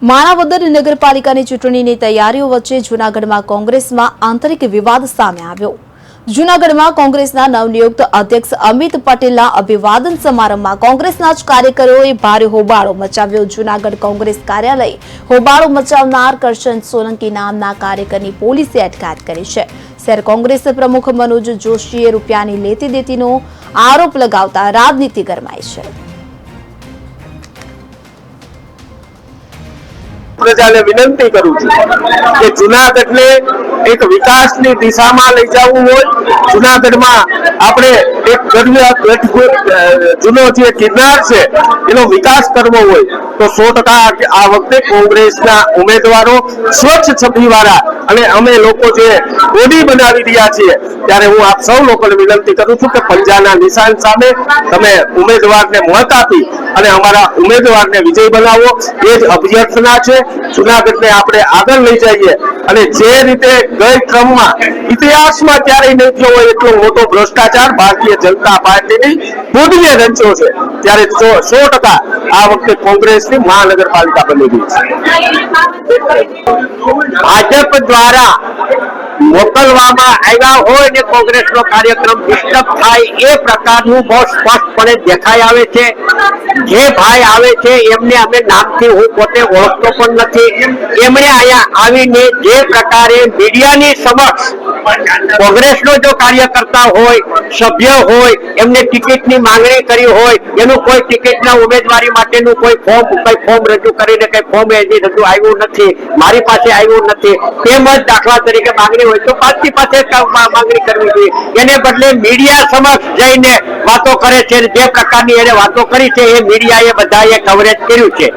માણાવદર નગરપાલિકાની ચૂંટણીની તૈયારીઓ વચ્ચે જૂનાગઢમાં કોંગ્રેસમાં આંતરિક વિવાદ સામે આવ્યો। જૂનાગઢમાં કોંગ્રેસના નવનિયુક્ત અધ્યક્ષ અમિત પટેલના અભિવાદન સમારંભમાં કોંગ્રેસના જ કાર્યકરોએ ભારે હોબાળો મચાવ્યો। જૂનાગઢ કોંગ્રેસ કાર્યાલય હોબાળો મચાવનાર કરશન સોલંકી નામના કાર્યકરની પોલીસે અટકાયત કરી છે। શહેર કોંગ્રેસ પ્રમુખ મનોજ જોશીએ રૂપિયાની લેતી દેતીનો આરોપ લગાવતા રાજનીતિ ગરમાઈ છે। પ્રજાને વિનંતી કરું છું કે જૂનાગઢને એક વિકાસની દિશામાં લઈ જવું હોય, જૂનાગઢમાં આપણે એક જૂનો જે કિરનાર છે એનો વિકાસ કરવો હોય તો 100% આ વખતે કોંગ્રેસના ઉમેદવારો સ્વચ્છ છબીવાળા અને અમે લોકો જે બોડી બનાવી રહ્યા છીએ ત્યારે હું આપ સૌ લોકોને વિનંતી કરું છું કે પંજાના નિશાન સામે તમે ઉમેદવારને મત આપી અને અમારા ઉમેદવારને વિજય બનાવો એ જ અભ્યર્થના છે। જૂનાગઢને આપણે આગળ લઈ જઈએ અને જે રીતે ગઈ ક્રમમાં ઇતિહાસમાં ક્યારેય નહીં થયો હોય એટલો મોટો ભ્રષ્ટાચાર ભારતીય જનતા પાર્ટીની બોડીએ રચ્યો છે ત્યારે 100% આ વખતે કોંગ્રેસની મહાનગરપાલિકા બની રહી છે। ભાજપ દ્વારા મોકલવામાં આવ્યા હોય ને કોંગ્રેસનો કાર્યક્રમ ડિસ્ટર્બ થાય એ પ્રકારનું બહુ સ્પષ્ટપણે દેખાઈ આવે છે। જે ભાઈ આવે છે એમને અમે નામથી હું પોતે ઓળખતો પણ નથી, એમણે અહીંયા આવીને જે પ્રકારે મીડિયાની સમક્ષ કોંગ્રેસનો જો કાર્યકર્તા હોય, સભ્ય હોય, એમને ટિકિટની માંગણી કરી હોય, એનું કોઈ ટિકિટના ઉમેદવારી માટેનું કોઈ ફોર્મ રજૂ કરીને કઈ ફોર્મ હજી રજૂ આવ્યું નથી, મારી પાસે આવ્યું નથી, તેમજ દાખલા તરીકે માંગણી હોય તો પાર્ટી પાસે માંગણી કરવી જોઈએ, એને બદલે મીડિયા સમક્ષ જઈને વાતો કરે છે। જે પ્રકારની એને વાતો કરી છે એ મીડિયાએ બધાએ કવરેજ કર્યું છે।